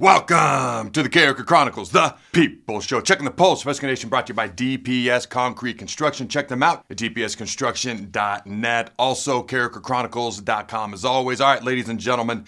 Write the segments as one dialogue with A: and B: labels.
A: Welcome to the Carriker Chronicles, the People Show. Checking the pulse. Husker Nation brought to you by DPS Concrete Construction. Check them out at dpsconstruction.net. Also, carrikerchronicles.com as always. All right, ladies and gentlemen,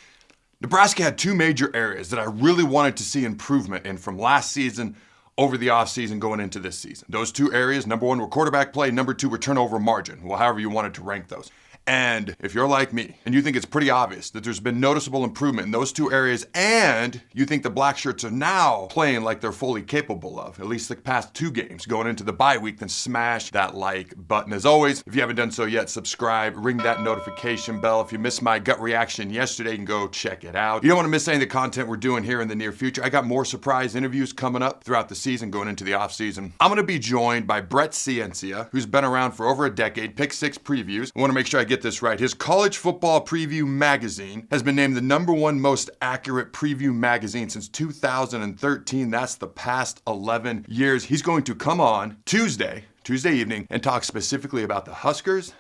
A: Nebraska had two major areas that I really wanted to see improvement in from last season over the offseason going into this season. Those two areas, number one were quarterback play, number two were turnover margin. Well, however you wanted to rank those. And if you're like me and you think it's pretty obvious that there's been noticeable improvement in those two areas and you think the Blackshirts are now playing like they're fully capable of, at least the past two games going into the bye week, then smash that like button. As always, if you haven't done so yet, subscribe, ring that notification bell. If you missed my gut reaction yesterday, you can go check it out. You don't want to miss any of the content we're doing here in the near future. I got more surprise interviews coming up throughout the season going into the offseason. I'm going to be joined by Brett Ciencia, who's been around for over a decade, Pick Six Previews. I want to make sure I get this right. His College Football Preview magazine has been named the #1 most accurate preview magazine since 2013. That's the past 11 years. He's going to come on Tuesday evening and talk specifically about the Huskers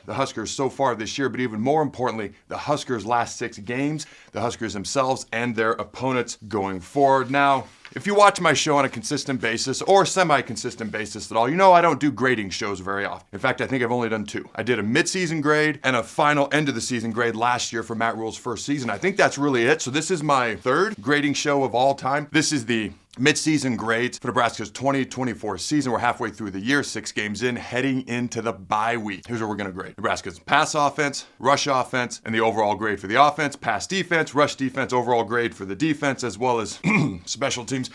A: so far this year, but even more importantly, the Huskers' last 6 games, the Huskers themselves and their opponents going forward. Now, if you watch my show on a consistent basis or semi-consistent basis at all, you know I don't do grading shows very often. In fact, I think I've only done 2. I did a mid-season grade and a final end-of-the-season grade last year for Matt Rhule's first season. I think that's really it. So this is my 3rd grading show of all time. This is the mid-season grades for Nebraska's 2024 season. We're halfway through the year, 6 games in, heading into the bye week. Here's what we're going to grade. Nebraska's pass offense, rush offense, and the overall grade for the offense, pass defense, rush defense, overall grade for the defense, as well as special teams.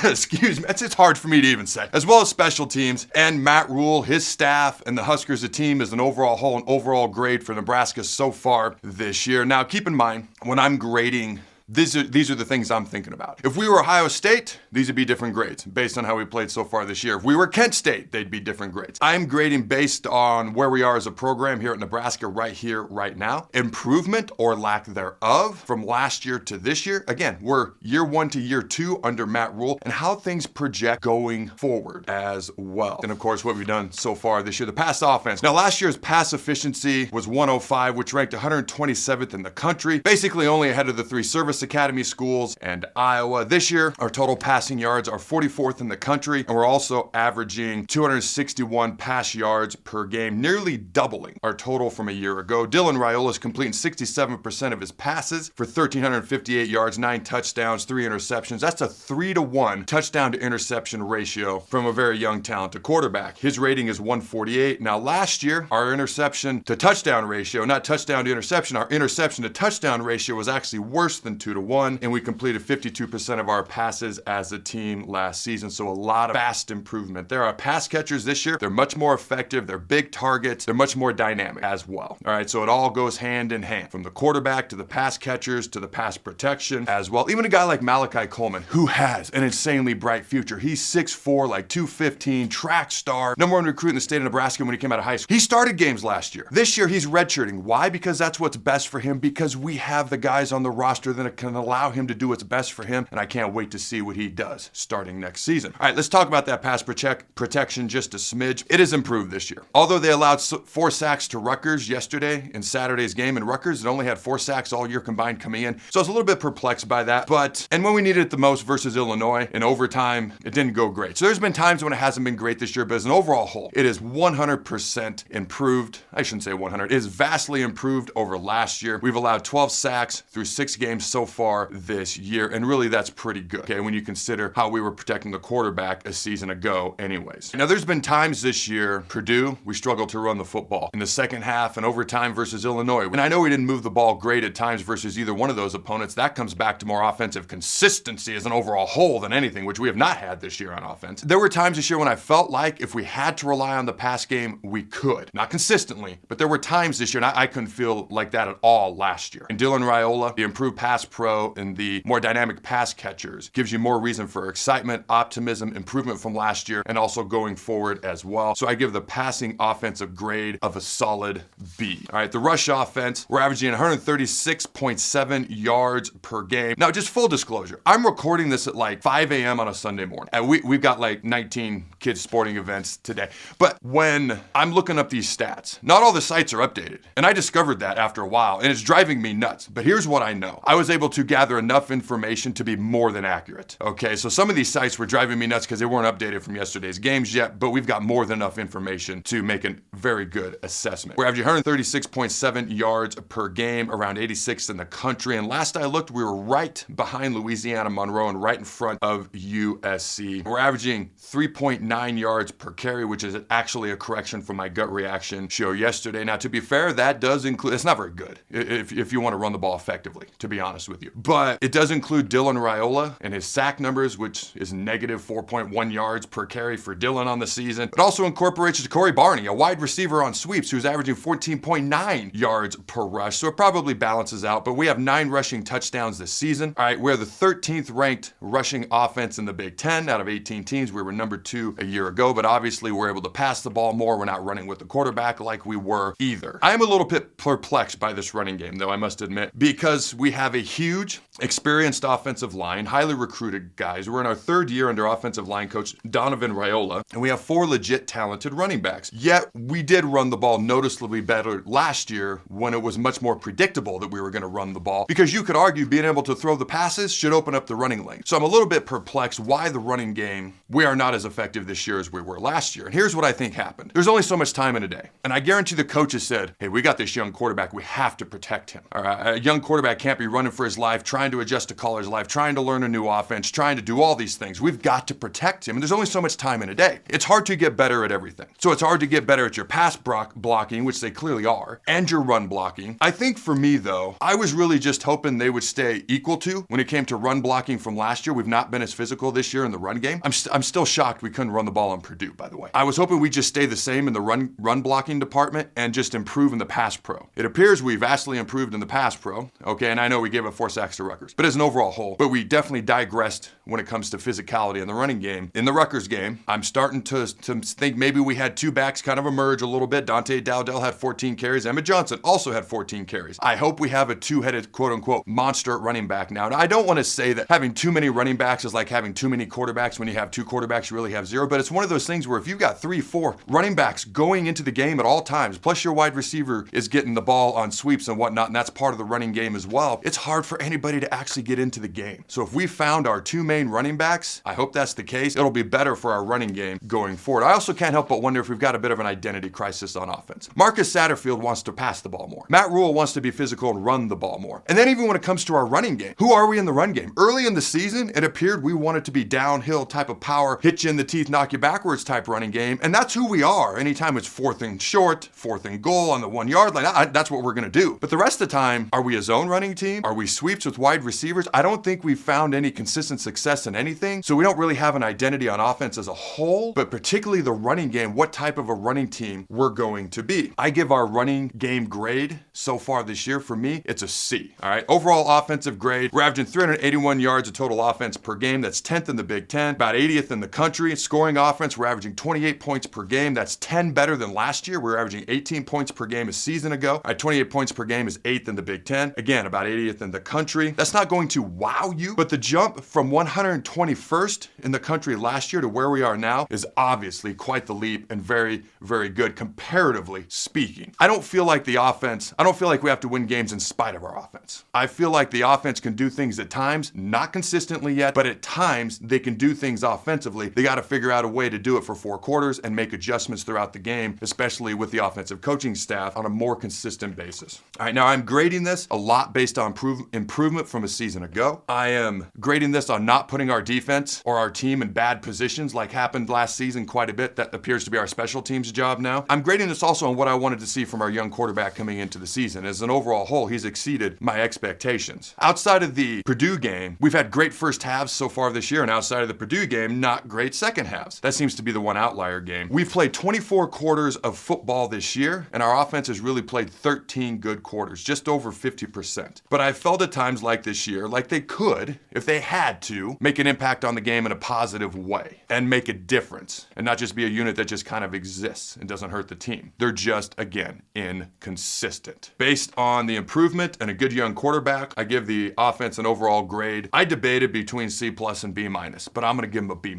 A: Excuse me, it's hard for me to even say. As well as special teams, and Matt Rhule, his staff, and the Huskers, the team, is an overall whole and overall grade for Nebraska so far this year. Now, keep in mind, when I'm grading, these are the things I'm thinking about. If we were Ohio State, these would be different grades based on how we played so far this year. If we were Kent State, they'd be different grades. I'm grading based on where we are as a program here at Nebraska right here, right now. Improvement or lack thereof from last year to this year. Again, we're year 1 to year 2 under Matt Rhule, and how things project going forward as well. And of course, what we've done so far this year, the pass offense. Now, last year's pass efficiency was 105, which ranked 127th in the country, basically only ahead of the 3 service academy schools and Iowa. This year, our total passing yards are 44th in the country, and we're also averaging 261 pass yards per game, nearly doubling our total from a year ago. Dylan Raiola is completing 67% of his passes for 1,358 yards, 9 touchdowns, 3 interceptions. That's a 3-to-1 touchdown to interception ratio from a very young, talented quarterback. His rating is 148. Now, last year, our interception to touchdown ratio, not touchdown to interception, our interception to touchdown ratio was actually worse than 2-to-1, and we completed 52% of our passes as a team last season, so a lot of fast improvement. There are pass catchers this year. They're much more effective. They're big targets. They're much more dynamic as well. All right, so it all goes hand in hand, from the quarterback to the pass catchers to the pass protection as well. Even a guy like Malachi Coleman, who has an insanely bright future. He's 6'4", like 215, track star, #1 recruit in the state of Nebraska when he came out of high school. He started games last year. This year, he's redshirting. Why? Because that's what's best for him, because we have the guys on the roster that can allow him to do what's best for him, and I can't wait to see what he does starting next season. All right, let's talk about that pass protection just a smidge. It has improved this year. Although they allowed 4 sacks to Rutgers yesterday in Saturday's game, and Rutgers had only had 4 sacks all year combined coming in, so I was a little bit perplexed by that. And when we needed it the most versus Illinois in overtime, it didn't go great. So there's been times when it hasn't been great this year, but as an overall whole, it is 100% improved. I shouldn't say 100. It is vastly improved over last year. We've allowed 12 sacks through 6 games so far this year, and really that's pretty good, okay, when you consider how we were protecting the quarterback a season ago anyways. Now, there's been times this year, Purdue, we struggled to run the football in the second half and overtime versus Illinois. And I know we didn't move the ball great at times versus either one of those opponents. That comes back to more offensive consistency as an overall whole than anything, which we have not had this year on offense. There were times this year when I felt like if we had to rely on the pass game, we could. Not consistently, but there were times this year, and I couldn't feel like that at all last year. And Dylan Raiola, the improved pass pro, and the more dynamic pass catchers gives you more reason for excitement, optimism, improvement from last year, and also going forward as well. So I give the passing offensive grade of a solid B. All right, the rush offense, we're averaging 136.7 yards per game. Now, just full disclosure, I'm recording this at like 5 a.m. on a Sunday morning. And we've got like 19 kids sporting events today. But when I'm looking up these stats, not all the sites are updated. And I discovered that after a while, and it's driving me nuts. But here's what I know. I was able able to gather enough information to be more than accurate. Okay, so some of these sites were driving me nuts because they weren't updated from yesterday's games yet, but we've got more than enough information to make a very good assessment. We're averaging 136.7 yards per game, around 86th in the country, and last I looked, we were right behind Louisiana Monroe and right in front of USC. We're averaging 3.9 yards per carry, which is actually a correction from my gut reaction show yesterday. Now, to be fair, that does include, it's not very good if you want to run the ball effectively, to be honest with you. But it does include Dylan Raiola and his sack numbers, which is negative 4.1 yards per carry for Dylan on the season. It also incorporates Corey Barney, a wide receiver on sweeps, who's averaging 14.9 yards per rush. So it probably balances out, but we have 9 rushing touchdowns this season. All right, we're the 13th ranked rushing offense in the Big Ten out of 18 teams. We were number 2 a year ago, but obviously we're able to pass the ball more. We're not running with the quarterback like we were either. I am a little bit perplexed by this running game, though, I must admit, because we have a huge, experienced offensive line, highly recruited guys. We're in our 3rd year under offensive line coach Donovan Raiola, and we have 4 legit talented running backs. Yet we did run the ball noticeably better last year when it was much more predictable that we were going to run the ball, because you could argue being able to throw the passes should open up the running lane. So I'm a little bit perplexed why the running game, we are not as effective this year as we were last year. And here's what I think happened. There's only so much time in a day. And I guarantee the coaches said, hey, we got this young quarterback. We have to protect him. All right, a young quarterback can't be running for his life, trying to adjust to caller's life, trying to learn a new offense, trying to do all these things. We've got to protect him. And there's only so much time in a day. It's hard to get better at everything. So it's hard to get better at your pass blocking, which they clearly are, and your run blocking. I think for me, though, I was really just hoping they would stay equal to when it came to run blocking from last year. We've not been as physical this year in the run game. I'm still shocked we couldn't run the ball on Purdue, by the way. I was hoping we'd just stay the same in the run blocking department and just improve in the pass pro. It appears we vastly improved in the pass pro, okay, and I know we gave up 4 sacks to Rutgers, but as an overall whole, but we definitely digressed when it comes to physicality in the running game. In the Rutgers game, I'm starting to think maybe we had 2 backs kind of emerge a little bit. Dante Dowdell had 14 carries. Emmett Johnson also had 14 carries. I hope we have a 2-headed, quote-unquote, monster running back now. Now, I don't want to say that having too many running backs is like having too many quarterbacks. When you have 2 quarterbacks, you really have 0, but it's one of those things where if you've got 3, 4 running backs going into the game at all times, plus your wide receiver is getting the ball on sweeps and whatnot, and that's part of the running game as well, it's hard for anybody to actually get into the game. So if we found our 2 main running backs, I hope that's the case, it'll be better for our running game going forward. I also can't help but wonder if we've got a bit of an identity crisis on offense. Marcus Satterfield wants to pass the ball more. Matt Rhule wants to be physical and run the ball more. And then even when it comes to our running game, who are we in the run game? Early in the season, it appeared we wanted to be downhill type of power, hit you in the teeth, knock you backwards type running game, and that's who we are. Anytime it's 4th and short, 4th and goal on the 1-yard line, that's what we're going to do. But the rest of the time, are we a zone running team? Are we sweeps with wide receivers? I don't think we've found any consistent success in anything, so we don't really have an identity on offense as a whole, but particularly the running game, what type of a running team we're going to be. I give our running game grade so far this year, for me, it's a C. All right, overall offensive grade, we're averaging 381 yards of total offense per game. That's 10th in the Big Ten, about 80th in the country. Scoring offense, we're averaging 28 points per game. That's 10 better than last year. We were averaging 18 points per game a season ago. All right, 28 points per game is 8th in the Big Ten. Again, about 80th in the country. That's not going to wow you, but the jump from 121st in the country last year to where we are now is obviously quite the leap and very, very good comparatively speaking. I don't feel like we have to win games in spite of our offense. I feel like the offense can do things at times, not consistently yet, but at times they can do things offensively. They got to figure out a way to do it for 4 quarters and make adjustments throughout the game, especially with the offensive coaching staff on a more consistent basis. All right, now I'm grading this a lot based on improvement from a season ago. I am grading this on not putting our defense or our team in bad positions like happened last season quite a bit. That appears to be our special teams job now. I'm grading this also on what I wanted to see from our young quarterback coming into the season. As an overall whole, he's exceeded my expectations. Outside of the Purdue game, we've had great first halves so far this year, and outside of the Purdue game, not great second halves. That seems to be the one outlier game. We've played 24 quarters of football this year, and our offense has really played 13 good quarters, just over 50%. But I felt at times like this year, like they could, if they had to, make an impact on the game in a positive way and make a difference and not just be a unit that just kind of exists and doesn't hurt the team. They're just, again, inconsistent. Based on the improvement and a good young quarterback, I give the offense an overall grade. I debated between C+ and B-, but I'm going to give them a B-.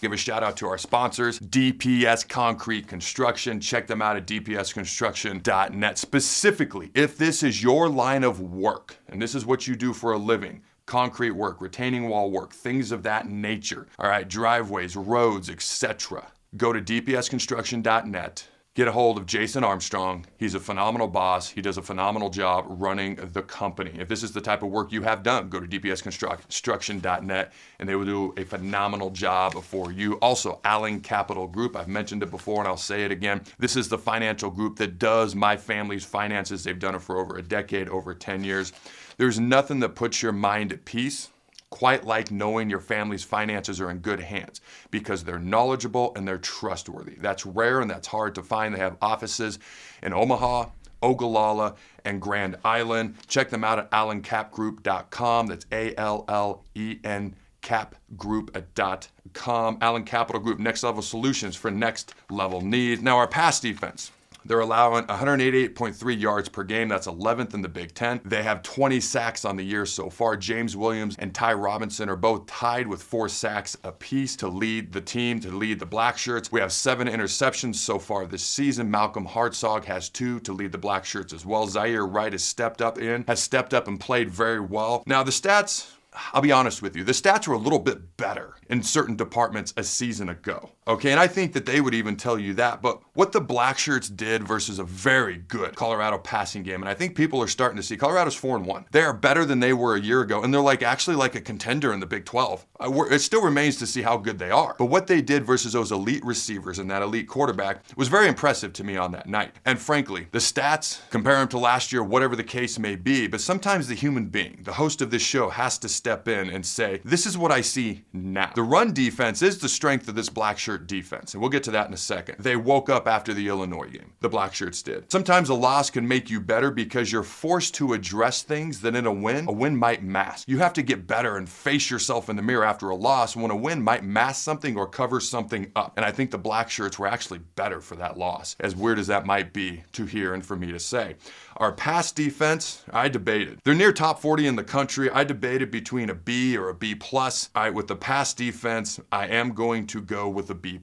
A: Give a shout out to our sponsors, DPS Concrete Construction. Check them out at dpsconstruction.net. Specifically, if this is your line of work, and this is what you do for a living. Concrete work, retaining wall work, things of that nature. All right, driveways, roads, etc. Go to dpsconstruction.net. Get a hold of Jason Armstrong. He's a phenomenal boss. He does a phenomenal job running the company. If this is the type of work you have done, go to dpsconstruction.net and they will do a phenomenal job for you. Also, Allen Capital Group. I've mentioned it before and I'll say it again. This is the financial group that does my family's finances. They've done it for over a decade, over 10 years. There's nothing that puts your mind at peace quite like knowing your family's finances are in good hands because they're knowledgeable and they're trustworthy. That's rare and that's hard to find. They have offices in Omaha, Ogallala, and Grand Island. Check them out at allencapgroup.com. That's ALLEN capgroup.com. Allen Capital Group, next level solutions for next level needs. Now, our pass defense. They're allowing 188.3 yards per game. That's 11th in the Big Ten. They have 20 sacks on the year so far. James Williams and Ty Robinson are both tied with 4 sacks apiece to lead the team, to lead the Blackshirts. We have 7 interceptions so far this season. Malcolm Hartzog has 2 to lead the Blackshirts as well. Zaire Wright has stepped up and played very well. Now the stats, I'll be honest with you, the stats were a little bit better in certain departments a season ago. Okay, and I think that they would even tell you that, but what the Blackshirts did versus a very good Colorado passing game, and I think people are starting to see Colorado's 4-1. They are better than they were a year ago, and they're actually like a contender in the Big 12. It still remains to see how good they are. But what they did versus those elite receivers and that elite quarterback was very impressive to me on that night. And frankly, the stats, compare them to last year, whatever the case may be, but sometimes the human being, the host of this show, has to step in and say, this is what I see now. The run defense is the strength of this Blackshirt defense, and we'll get to that in a second. They woke up after the Illinois game. The Blackshirts did. Sometimes a loss can make you better because you're forced to address things that in a win might mask. You have to get better and face yourself in the mirror after a loss when a win might mask something or cover something up. And I think the Blackshirts were actually better for that loss, as weird as that might be to hear and for me to say. Our pass defense, I debated. They're near top 40 in the country. I debated between a B or a B+. All right, with the pass defense, I am going to go with a B+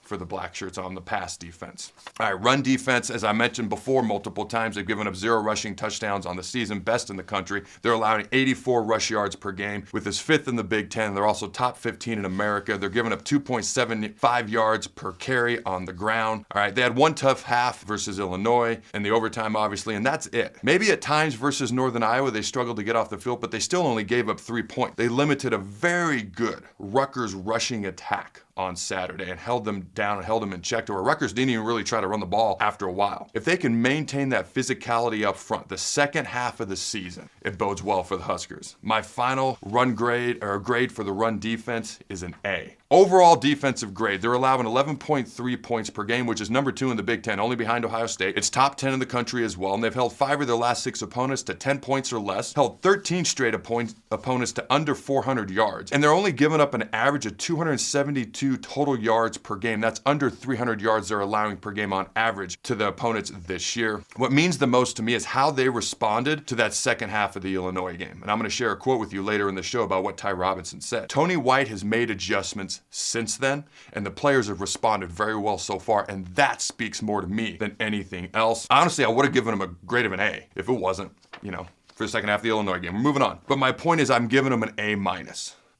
A: for the Blackshirts on the pass defense. All right, run defense, as I mentioned before multiple times, they've given up 0 rushing touchdowns on the season, best in the country. They're allowing 84 rush yards per game, with this 5th in the Big Ten. They're also top 15 in America. They're giving up 2.75 yards per carry on the ground. All right, they had 1 tough half versus Illinois and the overtime, obviously, and that's it. Maybe at times versus Northern Iowa, they struggled to get off the field, but they still only gave up 3 points. They limited a very good Rutgers rushing attack on Saturday and held them down and held them in check to where Rutgers didn't even really try to run the ball after a while. If they can maintain that physicality up front, the second half of the season, it bodes well for the Huskers. My final run grade or grade for the run defense is an A. Overall defensive grade, they're allowing 11.3 points per game, which is number 2 in the Big Ten, only behind Ohio State. It's top 10 in the country as well, and they've held 5 of their last 6 opponents to 10 points or less, held 13 straight opponents to under 400 yards, and they're only giving up an average of 272 total yards per game. That's under 300 yards they're allowing per game on average to the opponents this year. What means the most to me is how they responded to that second half of the Illinois game, and I'm going to share a quote with you later in the show about what Ty Robinson said. Tony White has made adjustments since then, and the players have responded very well so far, and that speaks more to me than anything else. Honestly, I would have given them a grade of an A if it wasn't, for the second half of the Illinois game. We're moving on. But my point is I'm giving them an A-.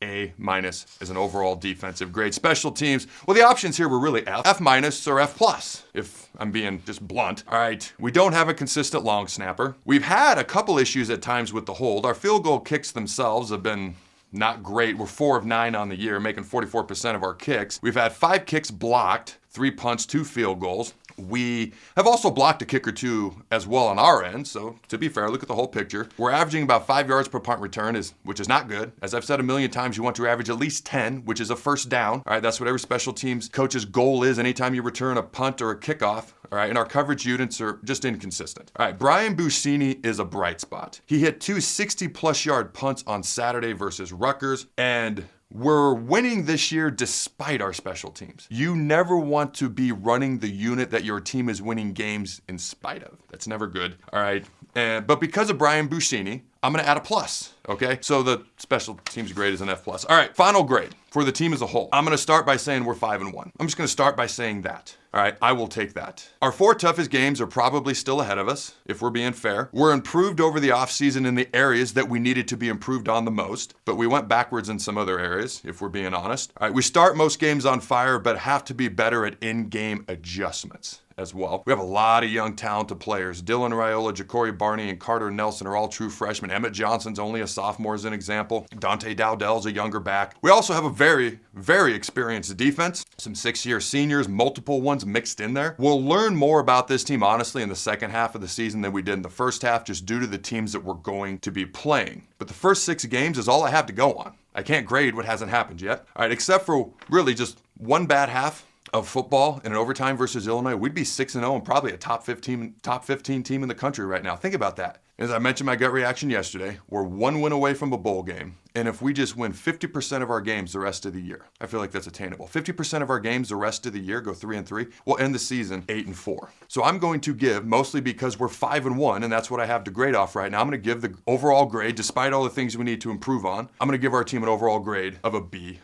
A: A- is an overall defensive grade. Special teams, well, the options here were really F, F- or F+, if I'm being just blunt. All right, we don't have a consistent long snapper. We've had a couple issues at times with the hold. Our field goal kicks themselves have been not great. We're 4 of 9 on the year, making 44% of our kicks. We've had 5 kicks blocked, 3 punts, 2 field goals. We have also blocked a kick or 2 as well on our end, so to be fair, look at the whole picture. We're averaging about 5 yards per punt return, which is not good. As I've said a million times, you want to average at least 10, which is a first down. All right, that's what every special teams coach's goal is anytime you return a punt or a kickoff. All right, and our coverage units are just inconsistent. All right, Brian Buschini is a bright spot. He hit 2 60-plus yard punts on Saturday versus Rutgers, and we're winning this year despite our special teams. You never want to be running the unit that your team is winning games in spite of. That's never good. All right. But because of Brian Buschini, I'm going to add a plus. Okay, so the special teams grade is an F+. All right, final grade for the team as a whole. I'm going to start by saying we're 5-1. I'm just going to start by saying that. All right, I will take that. Our 4 toughest games are probably still ahead of us, if we're being fair. We're improved over the offseason in the areas that we needed to be improved on the most, but we went backwards in some other areas, if we're being honest. All right, we start most games on fire, but have to be better at in-game adjustments as well. We have a lot of young, talented players. Dylan Raiola, Ja'Cory Barney, and Carter Nelson are all true freshmen. Emmett Johnson's only a sophomore as an example. Dante Dowdell's a younger back. We also have a very, very experienced defense. Some 6-year seniors, multiple ones mixed in there. We'll learn more about this team, honestly, in the second half of the season than we did in the first half, just due to the teams that we're going to be playing. But the first 6 games is all I have to go on. I can't grade what hasn't happened yet. All right, except for really just one bad half of football in an overtime versus Illinois, we'd be 6-0 and probably a top 15 team in the country right now. Think about that. As I mentioned my gut reaction yesterday, we're 1 win away from a bowl game. And if we just win 50% of our games the rest of the year, I feel like that's attainable. 50% of our games the rest of the year, go 3-3, we'll end the season 8-4. So I'm going to give, mostly because we're 5-1, and that's what I have to grade off right now, I'm going to give the overall grade, despite all the things we need to improve on, I'm going to give our team an overall grade of a B+.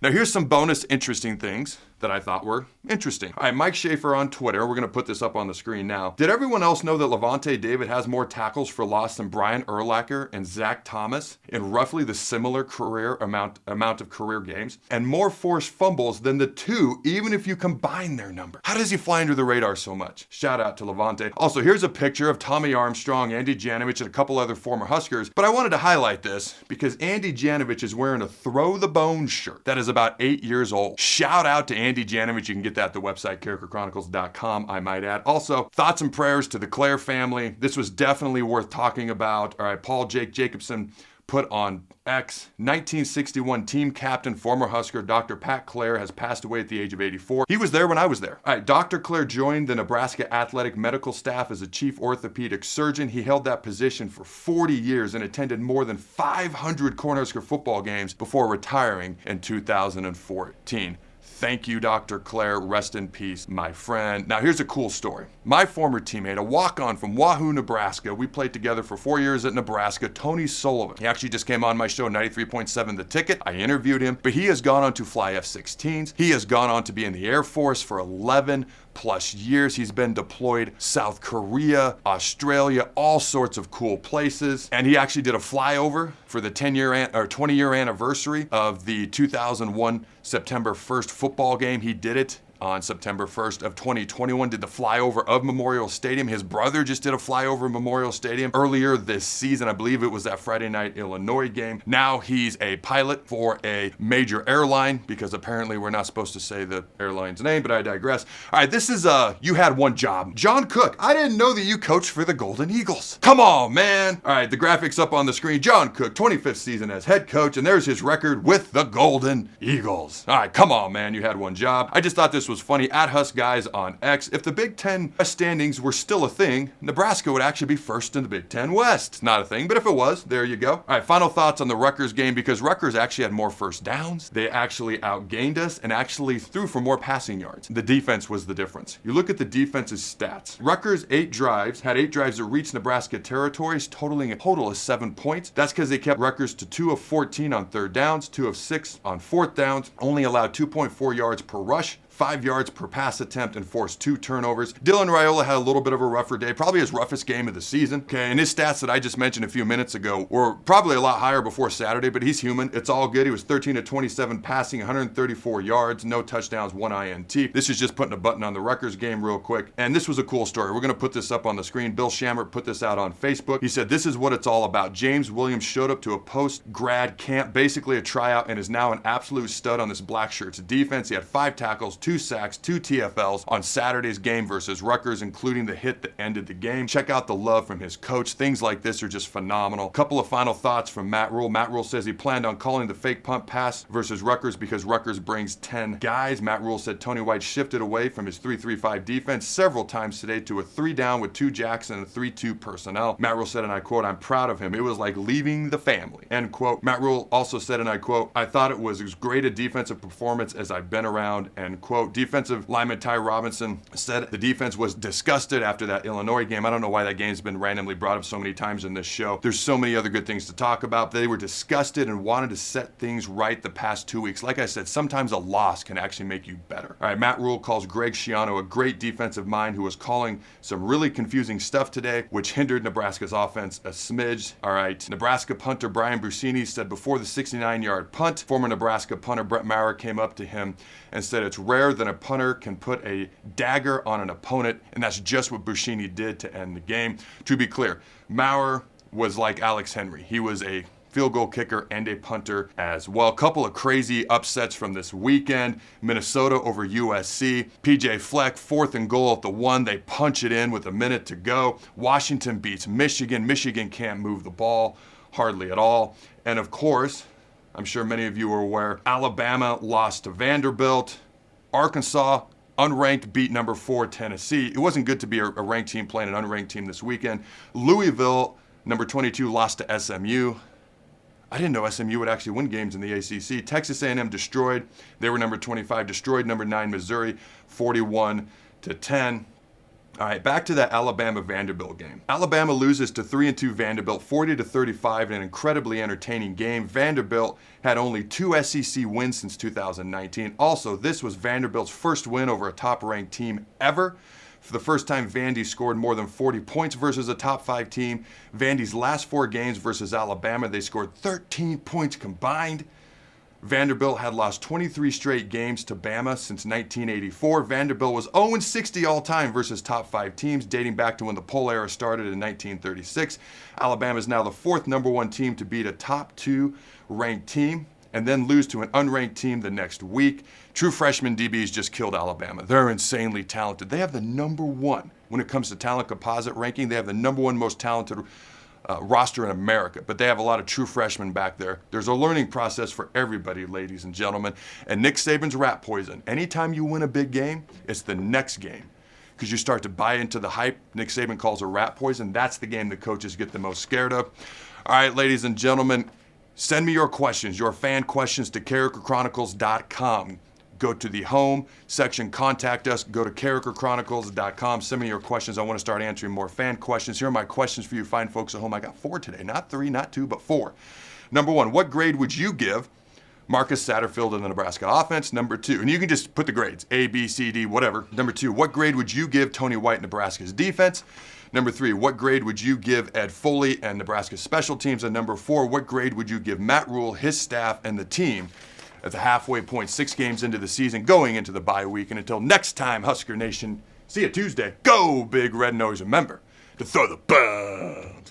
A: Now here's some bonus interesting things that I thought were interesting. All right, Mike Schaefer on Twitter, we're going to put this up on the screen now. Did everyone else know that Levante David has more tackles for loss than Brian Urlacher and Zach Thomas in roughly the similar career amount of career games, and more forced fumbles than the two, even if you combine their number? How does he fly under the radar so much? Shout out to Levante. Also, here's a picture of Tommy Armstrong, Andy Janovich, and a couple other former Huskers, but I wanted to highlight this because Andy Janovich is wearing a Throw the Bone shirt that is about 8 years old. Shout out to Andy Janovich. You can get that at the website, CarrikerChronicles.com, I might add. Also, thoughts and prayers to the Clare family. This was definitely worth talking about. All right, Paul Jacobson put on X, 1961 team captain, former Husker, Dr. Pat Clare, has passed away at the age of 84. He was there when I was there. All right, Dr. Clare joined the Nebraska athletic medical staff as a chief orthopedic surgeon. He held that position for 40 years and attended more than 500 Cornhusker football games before retiring in 2014. Thank you, Dr. Clare. Rest in peace, my friend. Now, here's a cool story. My former teammate, a walk-on from Wahoo, Nebraska, we played together for 4 years at Nebraska, Tony Sullivan. He actually just came on my show, 93.7 The Ticket. I interviewed him, but he has gone on to fly F-16s. He has gone on to be in the Air Force for 11+ years. He's been deployed South Korea, Australia, all sorts of cool places. And he actually did a flyover for the 20-year anniversary of the 2001 September 1st football game. He did it on September 1st of 2021, did the flyover of Memorial Stadium. His brother just did a flyover of Memorial Stadium earlier this season. I believe it was that Friday night Illinois game. Now he's a pilot for a major airline, because apparently we're not supposed to say the airline's name, but I digress. All right, this is You Had One Job. John Cook, I didn't know that you coached for the Golden Eagles. Come on, man. All right, the graphics up on the screen. John Cook, 25th season as head coach, and there's his record with the Golden Eagles. All right, come on, man. You had one job. I just thought this was funny. At Husk Guys on X, if the Big Ten West standings were still a thing, Nebraska would actually be first in the Big Ten West. Not a thing, but if it was, there you go. All right, final thoughts on the Rutgers game, because Rutgers actually had more first downs. They actually outgained us and actually threw for more passing yards. The defense was the difference. You look at the defense's stats. Rutgers had 8 drives that reached Nebraska territories, totaling a total of 7 points. That's because they kept Rutgers to 2 of 14 on third downs, 2 of 6 on fourth downs, only allowed 2.4 yards per rush, 5 yards per pass attempt, and forced 2 turnovers. Dylan Raiola had a little bit of a rougher day, probably his roughest game of the season. Okay, and his stats that I just mentioned a few minutes ago were probably a lot higher before Saturday, but he's human. It's all good. He was 13 of 27 passing, 134 yards, no touchdowns, 1 INT. This is just putting a button on the Rutgers game real quick. And this was a cool story. We're going to put this up on the screen. Bill Shammer put this out on Facebook. He said, "This is what it's all about. James Williams showed up to a post-grad camp, basically a tryout, and is now an absolute stud on this Blackshirts defense. He had 5 tackles, 2 sacks, 2 TFLs on Saturday's game versus Rutgers, including the hit that ended the game. Check out the love from his coach. Things like this are just phenomenal." Couple of final thoughts from Matt Rhule. Matt Rhule says he planned on calling the fake punt pass versus Rutgers because Rutgers brings 10 guys. Matt Rhule said Tony White shifted away from his 3-3-5 defense several times today to a 3 down with 2 jacks and a 3-2 personnel. Matt Rhule said, and I quote, "I'm proud of him. It was like leaving the family," end quote. Matt Rhule also said, and I quote, "I thought it was as great a defensive performance as I've been around," end quote. quote. Defensive lineman Ty Robinson said the defense was disgusted after that Illinois game. I don't know why that game's been randomly brought up so many times in this show. There's so many other good things to talk about. They were disgusted and wanted to set things right the past 2 weeks. Like I said, sometimes a loss can actually make you better. All right, Matt Rhule calls Greg Schiano a great defensive mind who was calling some really confusing stuff today, which hindered Nebraska's offense a smidge. All right, Nebraska punter Brian Brusini said before the 69-yard punt, former Nebraska punter Brett Maurer came up to him and said it's rare that a punter can put a dagger on an opponent, and that's just what Brusini did to end the game. To be clear, Maurer was like Alex Henry. He was a field goal kicker and a punter as well. A couple of crazy upsets from this weekend. Minnesota over USC. PJ Fleck, 4th and goal at the 1. They punch it in with a minute to go. Washington beats Michigan. Michigan can't move the ball hardly at all. And of course, I'm sure many of you are aware, Alabama lost to Vanderbilt. Arkansas, unranked, beat number 4 Tennessee. It wasn't good to be a ranked team playing an unranked team this weekend. Louisville, number 22, lost to SMU. I didn't know SMU would actually win games in the ACC. Texas A&M destroyed. They were number 25, destroyed number 9 Missouri, 41-10. All right, back to that Alabama-Vanderbilt game. Alabama loses to 3-2 Vanderbilt, 40-35 in an incredibly entertaining game. Vanderbilt had only 2 SEC wins since 2019. Also, this was Vanderbilt's first win over a top-ranked team ever. For the first time, Vandy scored more than 40 points versus a top 5 team. Vandy's last 4 games versus Alabama, they scored 13 points combined. Vanderbilt had lost 23 straight games to Bama since 1984. Vanderbilt was 0-60 all-time versus top 5 teams, dating back to when the Pole era started in 1936. Alabama is now the 4th number 1 team to beat a top 2 ranked team and then lose to an unranked team the next week. True freshman DBs just killed Alabama. They're insanely talented. They have the number 1, when it comes to talent composite ranking, they have the number 1 most talented roster in America, but they have a lot of true freshmen back there. There's a learning process for everybody, ladies and gentlemen. And Nick Saban's rat poison. Anytime you win a big game, it's the next game, because you start to buy into the hype Nick Saban calls a rat poison. That's the game that coaches get the most scared of. All right, ladies and gentlemen, send me your questions, your fan questions to CarrikerChronicles.com. Go to the home section, contact us, go to CarrikerChronicles.com, send me your questions. I want to start answering more fan questions. Here are my questions for you fine folks at home. I got 4 today, not 3, not 2, but 4. Number 1, what grade would you give Marcus Satterfield in the Nebraska offense? Number 2, and you can just put the grades, A, B, C, D, whatever. Number 2, what grade would you give Tony White, Nebraska's defense? Number 3, what grade would you give Ed Foley and Nebraska's special teams? And number 4, what grade would you give Matt Rhule, his staff, and the team at the halfway point, 6 games into the season, going into the bye week? And until next time, Husker Nation, see you Tuesday. Go Big Red Nose. Remember to throw the bones.